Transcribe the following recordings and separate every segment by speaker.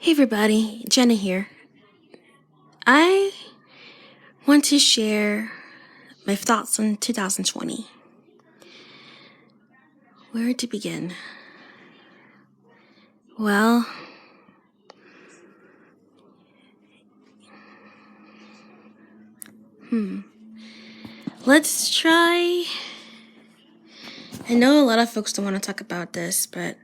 Speaker 1: Hey everybody, Jenna here. I want to share my thoughts on 2020. Where to begin? Well, let's try. I know a lot of folks don't want to talk about this, but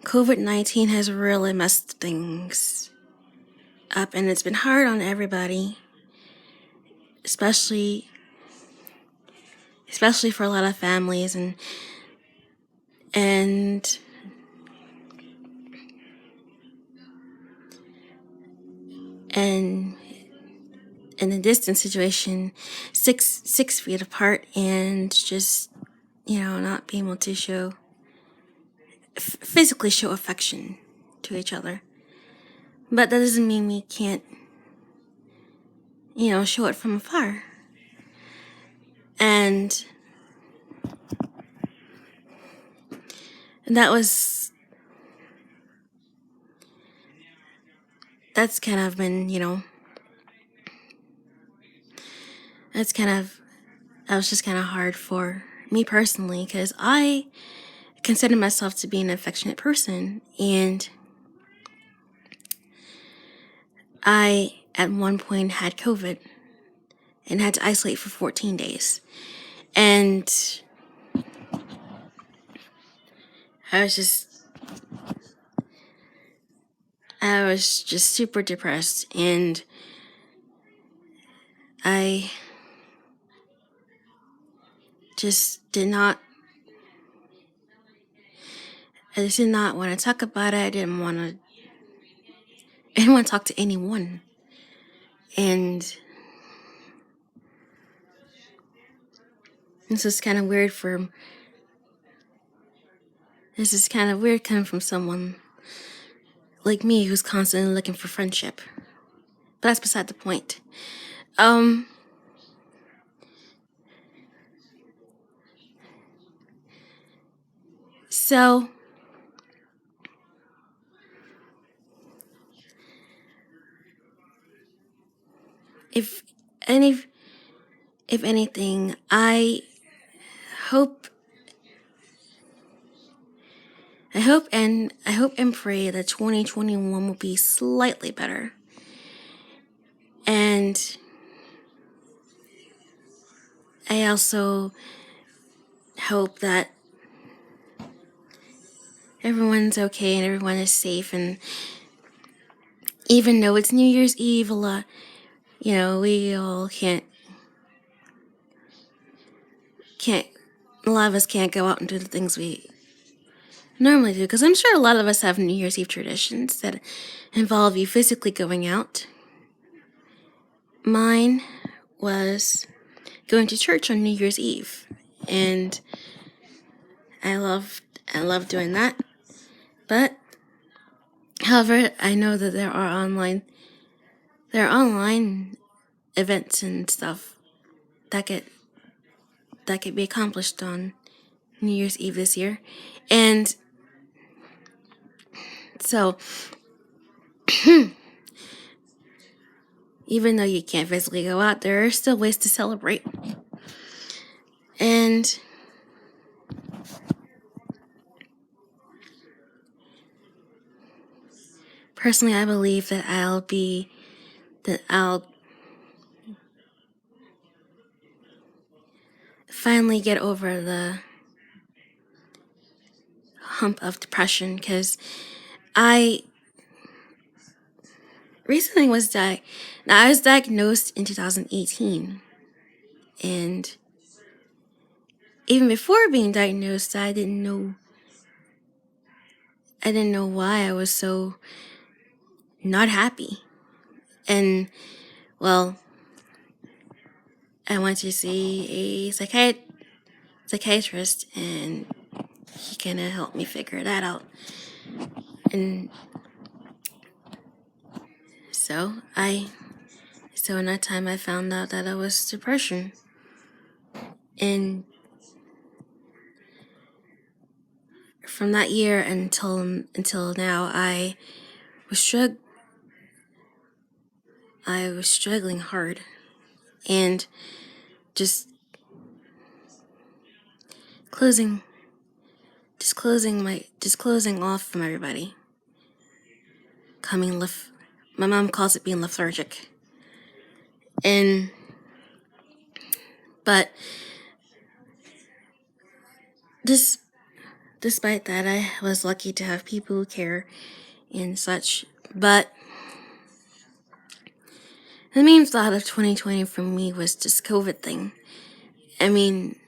Speaker 1: COVID-19 has really messed things up, and it's been hard on everybody, especially for a lot of families and and in a distance situation, 6 feet apart, and just not being able to physically show affection to each other. But that doesn't mean we can't show it from afar. And that's kind of been that was just kind of hard for me personally, because I consider myself to be an affectionate person, and I at one point had COVID and had to isolate for 14 days. And I was just super depressed, and I just did not want to talk about it. I didn't want to talk to anyone. And this is kind of weird coming from someone like me who's constantly looking for friendship. But that's beside the point. So if anything, I hope and pray that 2021 will be slightly better. And I also hope that everyone's okay and everyone is safe. And even though it's New Year's Eve, we all can't, a lot of us can't go out and do the things we normally do. Because I'm sure a lot of us have New Year's Eve traditions that involve you physically going out. Mine was going to church on New Year's Eve, and I love doing that. But however, I know that there are online events and stuff that could be accomplished on New Year's Eve this year. And so even though you can't physically go out, there are still ways to celebrate. And personally, I believe that I'll finally get over the hump of depression, because I recently I was diagnosed in 2018, and even before being diagnosed, I didn't know why I was so not happy. And well, I went to see a psychiatrist, and he kind of helped me figure that out. And so in that time, I found out that I was depression. And from that year until now, was I was struggling hard, and just closing closing off from everybody. My mom calls it being lethargic. But this despite that, I was lucky to have people who care and such. But the main thought of 2020 for me was this COVID thing. I mean,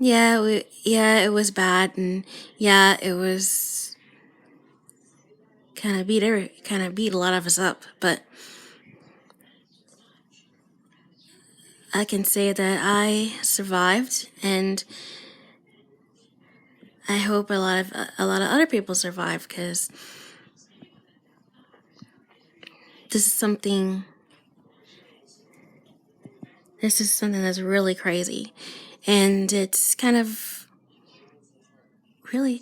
Speaker 1: it was bad, and it was kind of beat a lot of us up. But I can say that I survived, and I hope a lot of other people survive, because this is something that's really crazy, and it's kind of really,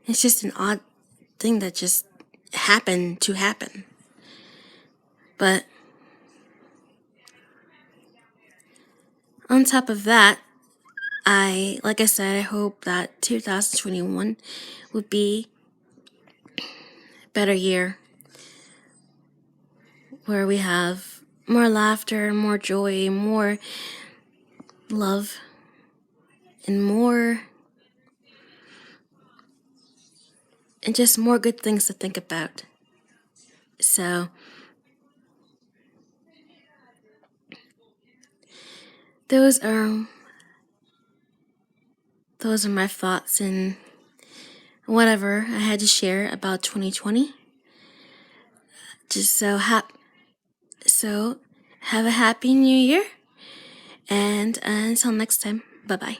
Speaker 1: it's just an odd thing that just happened to happen. But on top of that, like I said, I hope that 2021 would be a better year, where we have more laughter, more joy, more love, and just more good things to think about. So those are my thoughts and whatever I had to share about 2020. Just so have a happy new year, and until next time, bye bye.